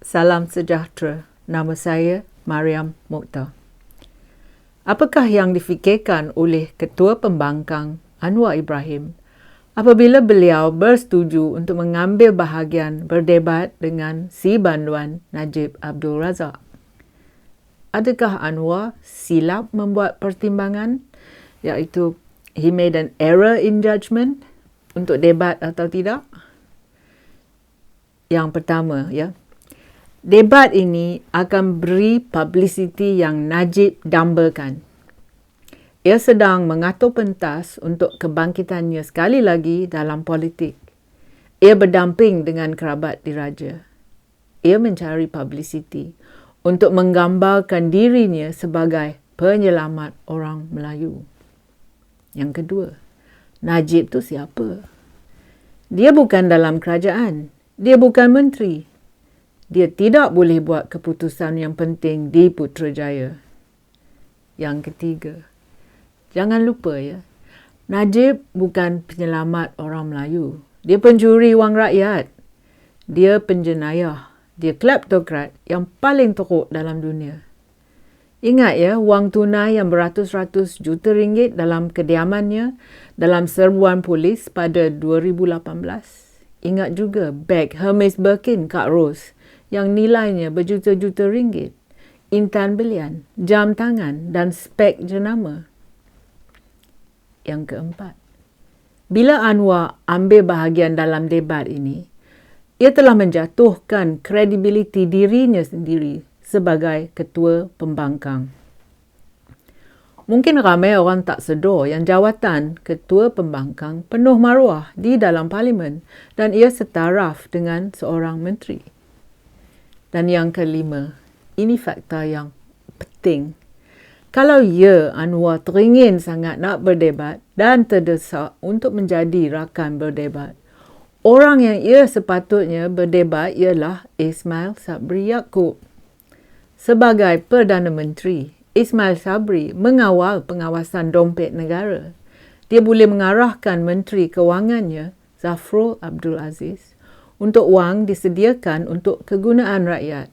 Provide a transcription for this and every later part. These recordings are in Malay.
Salam sejahtera. Nama saya Mariam Mokhtar. Apakah yang difikirkan oleh Ketua Pembangkang Anwar Ibrahim apabila beliau bersetuju untuk mengambil bahagian berdebat dengan si banduan Najib Abdul Razak? Adakah Anwar silap membuat pertimbangan, iaitu he made an error in judgment untuk debat atau tidak? Yang pertama, debat ini akan beri publicity yang Najib dambakan. Ia sedang mengatur pentas untuk kebangkitannya sekali lagi dalam politik. Ia berdamping dengan kerabat diraja. Ia mencari publicity untuk menggambarkan dirinya sebagai penyelamat orang Melayu. Yang kedua, Najib tu siapa? Dia bukan dalam kerajaan. Dia bukan menteri. Dia tidak boleh buat keputusan yang penting di Putrajaya. Yang ketiga, jangan lupa Najib bukan penyelamat orang Melayu. Dia pencuri wang rakyat. Dia penjenayah. Dia kleptokrat yang paling teruk dalam dunia. Ingat wang tunai yang beratus-ratus juta ringgit dalam kediamannya dalam serbuan polis pada 2018. Ingat juga beg Hermes Birkin Kak Ros yang nilainya berjuta-juta ringgit, intan belian, jam tangan dan spek jenama. Yang keempat, bila Anwar ambil bahagian dalam debat ini, ia telah menjatuhkan kredibiliti dirinya sendiri sebagai Ketua Pembangkang. Mungkin ramai orang tak sedar yang jawatan Ketua Pembangkang penuh maruah di dalam parlimen dan ia setaraf dengan seorang menteri. Dan yang kelima, ini fakta yang penting. Kalau Anwar teringin sangat nak berdebat dan terdesak untuk menjadi rakan berdebat, orang yang sepatutnya berdebat ialah Ismail Sabri Yaakob. Sebagai Perdana Menteri, Ismail Sabri mengawal pengawasan dompet negara. Dia boleh mengarahkan Menteri Kewangannya, Zafrul Abdul Aziz, untuk wang disediakan untuk kegunaan rakyat.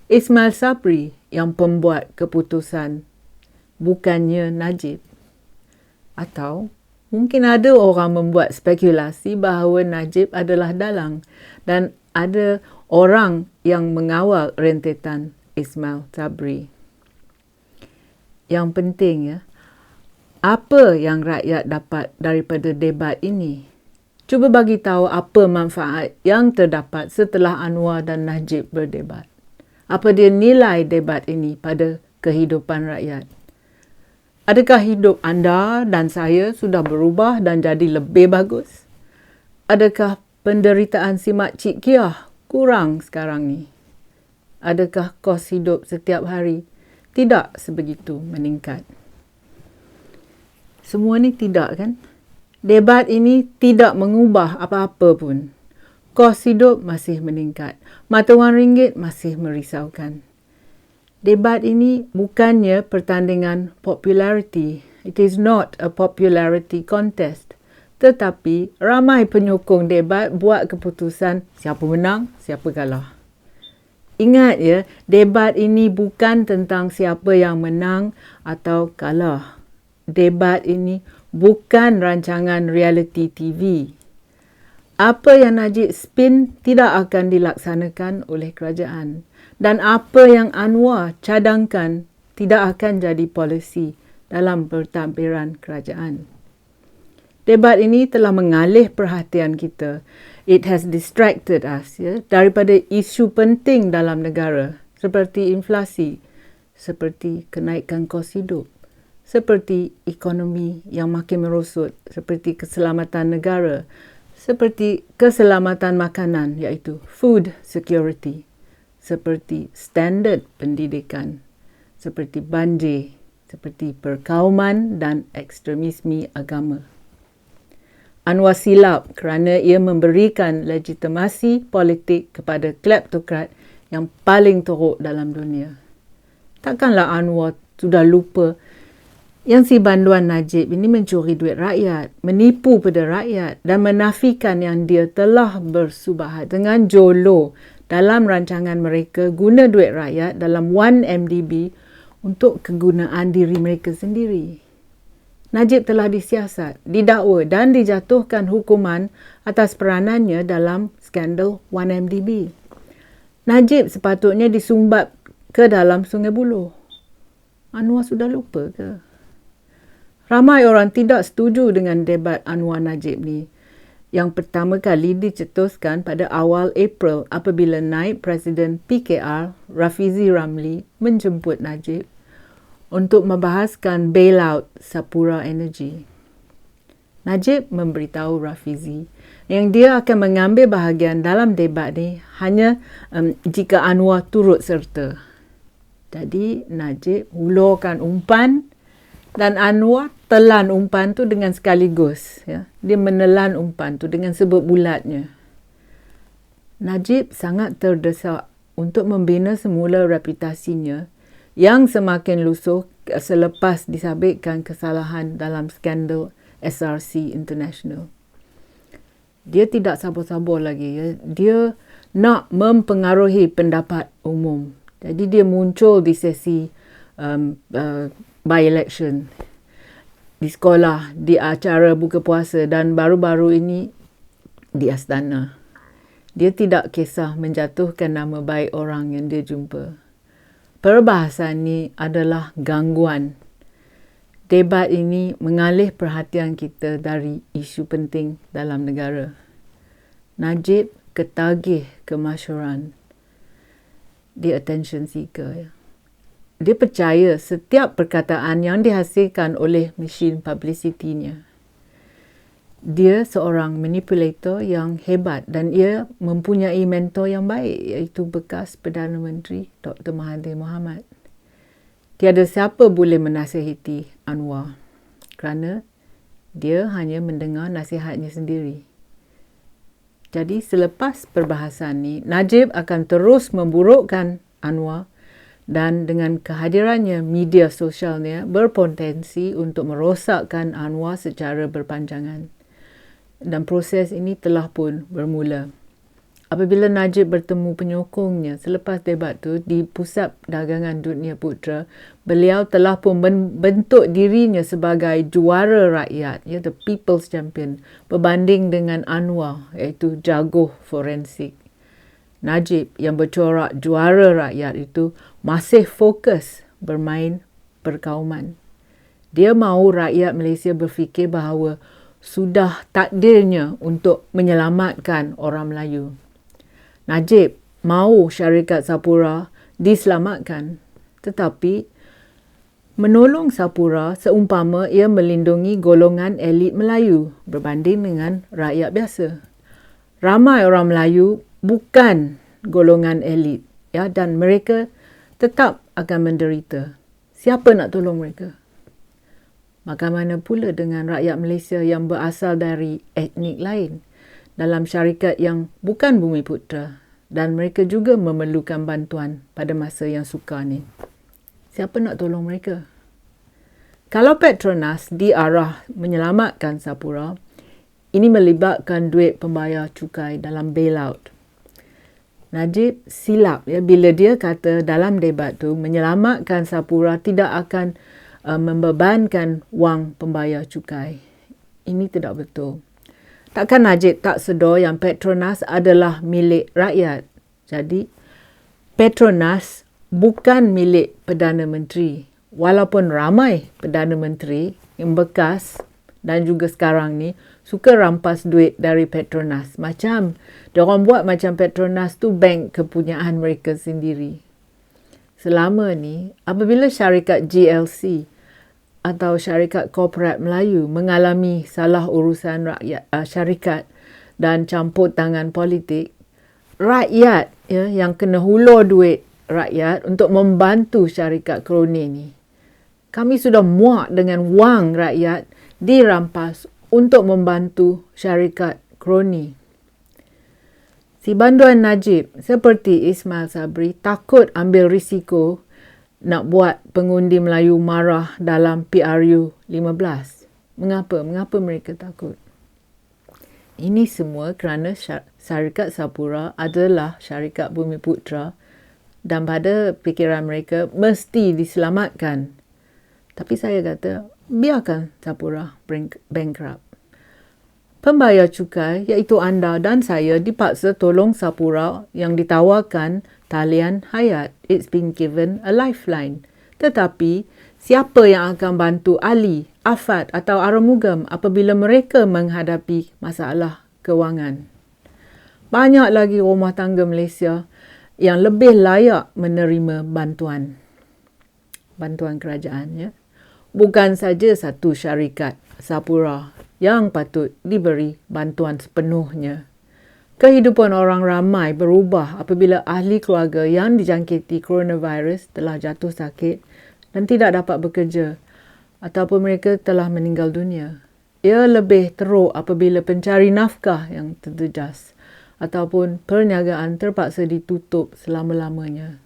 Ismail Sabri yang pembuat keputusan, bukannya Najib. Atau mungkin ada orang membuat spekulasi bahawa Najib adalah dalang dan ada orang yang mengawal rentetan Ismail Sabri. Yang penting apa yang rakyat dapat daripada debat ini? Cuba bagi tahu apa manfaat yang terdapat setelah Anwar dan Najib berdebat. Apa dia nilai debat ini pada kehidupan rakyat? Adakah hidup anda dan saya sudah berubah dan jadi lebih bagus? Adakah penderitaan si makcik Kiah kurang sekarang ni? Adakah kos hidup setiap hari tidak sebegitu meningkat? Semua ni tidak kan? Debat ini tidak mengubah apa-apa pun. Kos hidup masih meningkat. Mata wang ringgit masih merisaukan. Debat ini bukannya pertandingan populariti. It is not a popularity contest. Tetapi ramai penyokong debat buat keputusan siapa menang, siapa kalah. Ingat debat ini bukan tentang siapa yang menang atau kalah. Debat ini bukan rancangan reality TV. Apa yang Najib spin tidak akan dilaksanakan oleh kerajaan. Dan apa yang Anwar cadangkan tidak akan jadi polisi dalam pentadbiran kerajaan. Debat ini telah mengalih perhatian kita. It has distracted us daripada isu penting dalam negara seperti inflasi, seperti kenaikan kos hidup, seperti ekonomi yang makin merosot, seperti keselamatan negara, seperti keselamatan makanan iaitu food security, seperti standard pendidikan, seperti banjir, seperti perkauman dan ekstremisme agama. Anwar silap kerana ia memberikan legitimasi politik kepada kleptokrat yang paling teruk dalam dunia. Takkanlah Anwar sudah lupa yang si banduan Najib ini mencuri duit rakyat, menipu pada rakyat dan menafikan yang dia telah bersubahat dengan jolo dalam rancangan mereka guna duit rakyat dalam 1MDB untuk kegunaan diri mereka sendiri. Najib telah disiasat, didakwa dan dijatuhkan hukuman atas peranannya dalam skandal 1MDB. Najib sepatutnya disumbat ke dalam Sungai Buloh. Anwar sudah lupa ke? Ramai orang tidak setuju dengan debat Anwar Najib ni. Yang pertama kali dicetuskan pada awal April apabila naib Presiden PKR Rafizi Ramli menjemput Najib untuk membahaskan bailout Sapura Energy. Najib memberitahu Rafizi yang dia akan mengambil bahagian dalam debat ni hanya jika Anwar turut serta. Jadi Najib hulurkan umpan dan Anwar telan umpan tu dengan sekaligus. Ya. Dia menelan umpan tu dengan sebab bulatnya. Najib sangat terdesak untuk membina semula reputasinya yang semakin lusuh selepas disabitkan kesalahan dalam skandal SRC International. Dia tidak sabar-sabar lagi. Ya. Dia nak mempengaruhi pendapat umum. Jadi dia muncul di sesi by-election di sekolah, di acara buka puasa dan baru-baru ini di Astana. Dia tidak kisah menjatuhkan nama baik orang yang dia jumpa. Perbahasan ini adalah gangguan. Debat ini mengalih perhatian kita dari isu penting dalam negara. Najib ketagih kemasyhuran. Dia attention seeker. Ya. Dia percaya setiap perkataan yang dihasilkan oleh mesin publicity-nya. Dia seorang manipulator yang hebat dan ia mempunyai mentor yang baik iaitu bekas Perdana Menteri Dr. Mahathir Mohamad. Tiada siapa boleh menasihati Anwar kerana dia hanya mendengar nasihatnya sendiri. Jadi selepas perbahasan ni, Najib akan terus memburukkan Anwar dan dengan kehadirannya media sosialnya berpotensi untuk merosakkan Anwar secara berpanjangan. Dan proses ini telah pun bermula. Apabila Najib bertemu penyokongnya selepas debat tu di Pusat Dagangan Dunia Putra, beliau telah pun membentuk dirinya sebagai juara rakyat, ya, the People's Champion, berbanding dengan Anwar, iaitu jago forensik. Najib yang bercorak juara rakyat itu masih fokus bermain perkauman. Dia mahu rakyat Malaysia berfikir bahawa sudah takdirnya untuk menyelamatkan orang Melayu. Najib mahu syarikat Sapura diselamatkan, tetapi menolong Sapura seumpama ia melindungi golongan elit Melayu berbanding dengan rakyat biasa. Ramai orang Melayu bukan golongan elit, ya, dan mereka tetap akan menderita. Siapa nak tolong mereka? Bagaimana pula dengan rakyat Malaysia yang berasal dari etnik lain dalam syarikat yang bukan Bumi Putra dan mereka juga memerlukan bantuan pada masa yang sukar ni? Siapa nak tolong mereka? Kalau Petronas diarah menyelamatkan Sapura, ini melibatkan duit pembayar cukai dalam bailout. Najib silap, ya, bila dia kata dalam debat tu menyelamatkan Sapura tidak akan membebankan wang pembayar cukai. Ini tidak betul. Takkan Najib tak sedar yang Petronas adalah milik rakyat. Jadi Petronas bukan milik Perdana Menteri. Walaupun ramai Perdana Menteri yang bekas dan juga sekarang ni suka rampas duit dari Petronas. Macam diorang buat macam Petronas tu bank kepunyaan mereka sendiri. Selama ni, apabila syarikat GLC atau syarikat korporat Melayu mengalami salah urusan rakyat, syarikat dan campur tangan politik, rakyat, ya, yang kena hulur duit rakyat untuk membantu syarikat kroni ni. Kami sudah muak dengan wang rakyat dirampas untuk membantu syarikat kroni. Si banduan Najib seperti Ismail Sabri takut ambil risiko nak buat pengundi Melayu marah dalam PRU 15. Mengapa? Mengapa mereka takut? Ini semua kerana syarikat Sapura adalah syarikat Bumiputra dan pada fikiran mereka mesti diselamatkan. Tapi saya kata, biarkan Sapura bankrupt. Pembayar cukai iaitu anda dan saya dipaksa tolong Sapura yang ditawarkan talian hayat. It's been given a lifeline. Tetapi, siapa yang akan bantu Ali, Afat atau Arumugam apabila mereka menghadapi masalah kewangan? Banyak lagi rumah tangga Malaysia yang lebih layak menerima bantuan kerajaan. Ya. Bukan saja satu syarikat Sapura yang patut diberi bantuan sepenuhnya. Kehidupan orang ramai berubah apabila ahli keluarga yang dijangkiti coronavirus telah jatuh sakit dan tidak dapat bekerja ataupun mereka telah meninggal dunia. Ia lebih teruk apabila pencari nafkah yang terjejas ataupun perniagaan terpaksa ditutup selama-lamanya.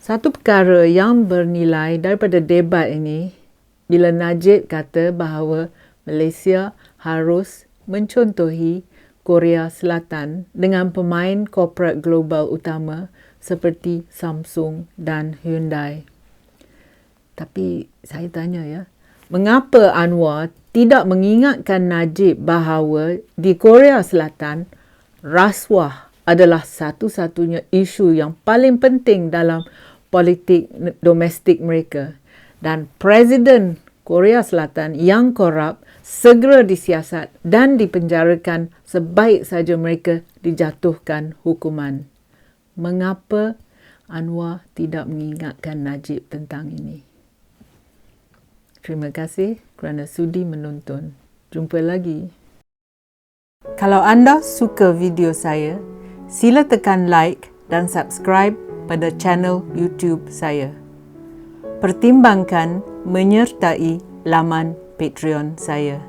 Satu perkara yang bernilai daripada debat ini bila Najib kata bahawa Malaysia harus mencontohi Korea Selatan dengan pemain korporat global utama seperti Samsung dan Hyundai. Tapi saya tanya ya, mengapa Anwar tidak mengingatkan Najib bahawa di Korea Selatan rasuah adalah satu-satunya isu yang paling penting dalam politik domestik mereka dan Presiden Korea Selatan yang korup segera disiasat dan dipenjarakan sebaik saja mereka dijatuhkan hukuman. Mengapa Anwar tidak mengingatkan Najib tentang ini? Terima kasih kerana sudi menonton. Jumpa lagi. Kalau anda suka video saya, sila tekan like dan subscribe pada channel YouTube saya. Pertimbangkan menyertai laman Patreon saya.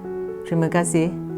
Terima kasih.